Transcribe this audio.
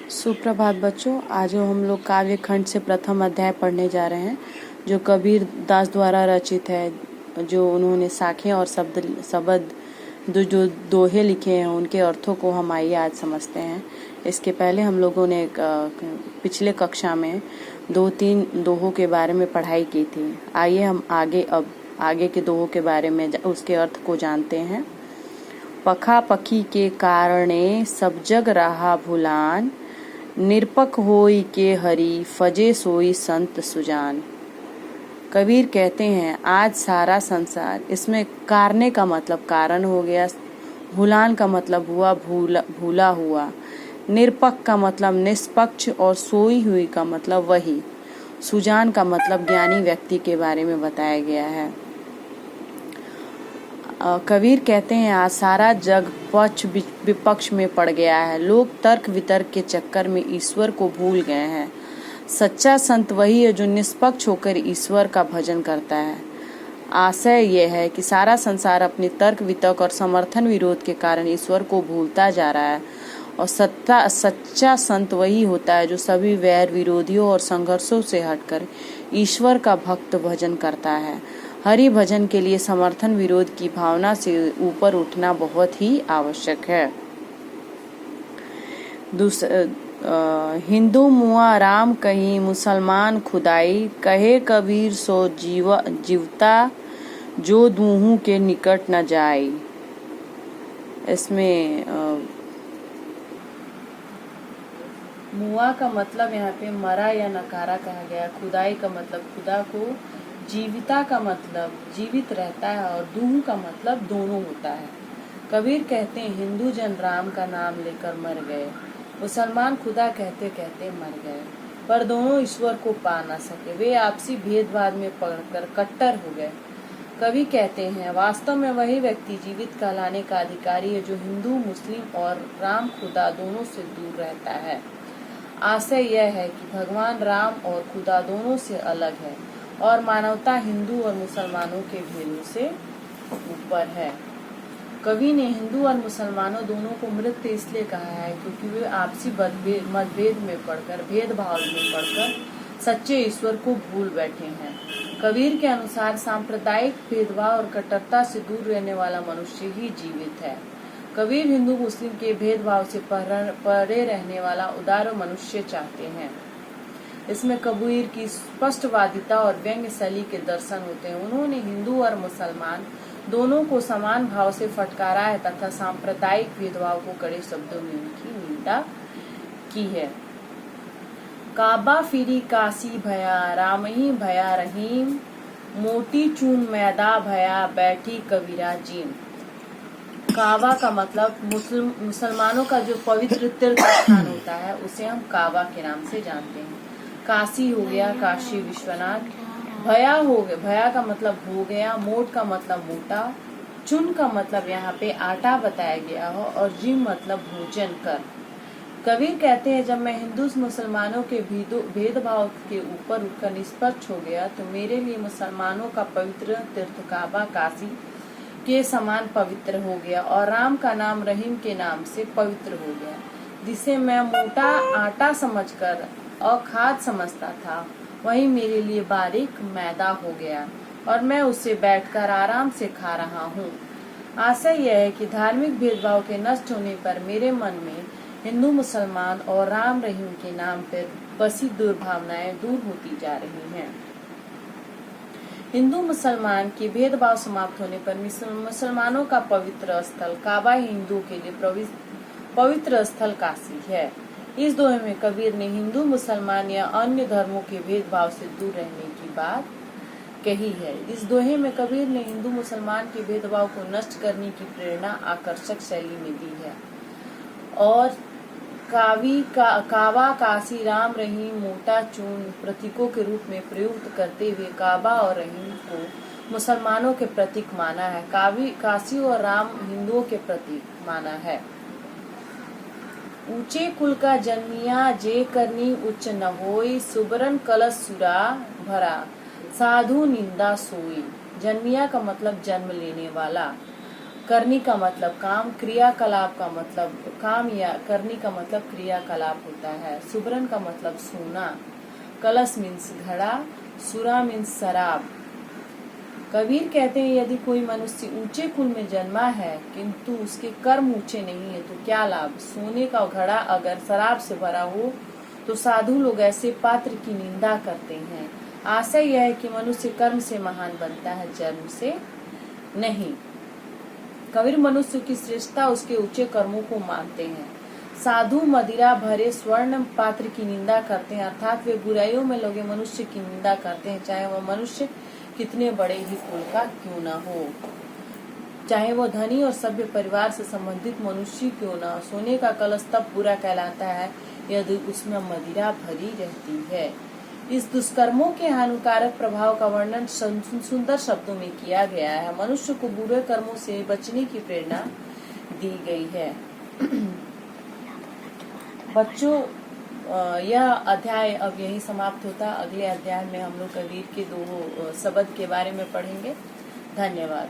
सुप्रभात बच्चों। आज हम लोग काव्य खंड से प्रथम अध्याय पढ़ने जा रहे हैं, जो कबीर दास द्वारा रचित है। जो उन्होंने साखें और शब्द जो दोहे लिखे हैं, उनके अर्थों को हम आइए आज समझते हैं। इसके पहले हम लोगों ने पिछले कक्षा में 2-3 दोहों के बारे में पढ़ाई की थी। आइए हम आगे के दोहों के बारे में उसके अर्थ को जानते हैं। पखा पखी के कारणे सब जग रहा भुलान, निरपक होई के हरि फजे सोई संत सुजान। कबीर कहते हैं आज सारा संसार, इसमें कारणे का मतलब कारण हो गया, भुलान का मतलब हुआ भूला हुआ, निरपक का मतलब निष्पक्ष और सोई हुई का मतलब वही, सुजान का मतलब ज्ञानी व्यक्ति के बारे में बताया गया है। कबीर कहते हैं आज सारा जग पक्ष विपक्ष में पड़ गया है। लोग तर्क वितर्क के चक्कर में ईश्वर को भूल गए हैं। सच्चा संत वही है जो निष्पक्ष होकर ईश्वर का भजन करता है। आशय यह है कि सारा संसार अपने तर्क वितर्क और समर्थन विरोध के कारण ईश्वर को भूलता जा रहा है, और सच्चा संत वही होता है जो सभी वैर विरोधियों और संघर्षों से हटकर ईश्वर का भक्त भजन करता है। हरि भजन के लिए समर्थन विरोध की भावना से ऊपर उठना बहुत ही आवश्यक है। हिंदू मुआ राम कही, मुसलमान खुदाई, कहे कबीर सो जीवता, जो दूहू के निकट न जाए। इसमें मुआ का मतलब यहाँ पे मरा या नकारा कहा गया। खुदाई का मतलब खुदा को, जीविता का मतलब जीवित रहता है, और दूह का मतलब दोनों होता है। कबीर कहते हैं हिंदू जन राम का नाम लेकर मर गए, मुसलमान खुदा कहते कहते मर गए, पर दोनों ईश्वर को पा न सके। वे आपसी भेदभाव में पड़कर कट्टर हो गए। कवि कहते हैं वास्तव में वही व्यक्ति जीवित कहलाने का अधिकारी है जो हिंदू मुस्लिम और राम खुदा दोनों से दूर रहता है। आशय यह है कि भगवान राम और खुदा दोनों से अलग है, और मानवता हिंदू और मुसलमानों के भेदों से ऊपर है। कवि ने हिंदू और मुसलमानों दोनों को मृत इसलिए कहा है क्योंकि वे आपसी मतभेद में पड़कर, भेदभाव में पड़कर सच्चे ईश्वर को भूल बैठे हैं। कबीर के अनुसार सांप्रदायिक भेदभाव और कट्टरता से दूर रहने वाला मनुष्य ही जीवित है। कबीर हिंदू मुस्लिम के भेदभाव से परे रहने वाला उदार मनुष्य चाहते हैं। इसमें कबीर की स्पष्टवादिता और व्यंग्य शैली के दर्शन होते हैं। उन्होंने हिंदू और मुसलमान दोनों को समान भाव से फटकारा है तथा सांप्रदायिक भेदभाव को कड़े शब्दों में उनकी निंदा की है। काबा फिरी काशी भया, राम ही भया रहीम, मोटी चून मैदा भया, बैठी कबीरा जीम। काबा का मतलब मुसलमानों का जो पवित्र तीर्थ स्थान होता है उसे हम काबा के नाम से जानते हैं। काशी हो गया, काशी विश्वनाथ। भया हो गया, भया का मतलब हो गया, मोट का मतलब मोटा, चुन का मतलब यहाँ पे आटा बताया गया हो, और जिम मतलब भोजन कर। कबीर कहते हैं जब मैं हिंदू मुसलमानों के भेदभाव के ऊपर उठकर निष्पक्ष हो गया तो मेरे लिए मुसलमानों का पवित्र तीर्थ काबा काशी के समान पवित्र हो गया, और राम का नाम रहीम के नाम से पवित्र हो गया। जिसे मैं मोटा आटा समझकर अखाद्य समझता था, वही मेरे लिए बारीक मैदा हो गया, और मैं उसे बैठकर आराम से खा रहा हूँ। आशय यह है कि धार्मिक भेदभाव के नष्ट होने पर मेरे मन में हिंदू मुसलमान और राम रहीम के नाम पर बसी दुर्भावनाएं दूर होती जा रही हैं। हिंदू मुसलमान के भेदभाव समाप्त होने पर मुसलमानों का पवित्र स्थल काबा हिंदू के लिए पवित्र स्थल काशी है। इस दोहे में कबीर ने हिंदू मुसलमान या अन्य धर्मों के भेदभाव से दूर रहने की बात कही है। इस दोहे में कबीर ने हिंदू मुसलमान के भेदभाव को नष्ट करने की प्रेरणा आकर्षक शैली में दी है, और काबा काशी राम रहीम मोटा चून प्रतीकों के रूप में प्रयुक्त करते हुए काबा और रहीम को मुसलमानों के प्रतीक माना है। काशी और राम हिंदुओं के प्रतीक माना है। ऊंचे कुल का जन्मिया, जे करनी उच्च न होई, सुबरन कलश सुरा भरा, साधु निंदा सोई। जन्मिया का मतलब जन्म लेने वाला। करनी का मतलब काम, क्रियाकलाप का मतलब काम या करनी का मतलब क्रियाकलाप होता है। सुबरन का मतलब सोना। कलश मीन्स घड़ा। सुरा मीन्स शराब। कबीर कहते हैं यदि कोई मनुष्य ऊंचे कुल में जन्मा है किंतु उसके कर्म ऊंचे नहीं है तो क्या लाभ। सोने का घड़ा अगर शराब से भरा हो तो साधु लोग ऐसे पात्र की निंदा करते हैं। आशय यह है कि मनुष्य कर्म से महान बनता है, जन्म से नहीं। कबीर मनुष्य की श्रेष्ठता उसके ऊंचे कर्मों को मानते हैं। साधु मदिरा भरे स्वर्ण पात्र की निंदा करते हैं, अर्थात वे बुराइयों में लगे मनुष्य की निंदा करते हैं, चाहे वह मनुष्य कितने बड़े ही कुल का क्यों न हो, चाहे वो धनी और सभ्य परिवार से संबंधित मनुष्य क्यों न हो। सोने का कलश तब बुरा कहलाता है यदि उसमें मदिरा भरी रहती है। इस दुष्कर्मों के हानिकारक प्रभाव का वर्णन सुंदर शब्दों में किया गया है। मनुष्य को बुरे कर्मों से बचने की प्रेरणा दी गई है। बच्चों, यह अध्याय अब यही समाप्त होता। अगले अध्याय में हम लोग कबीर के 2 शब्द के बारे में पढ़ेंगे। धन्यवाद।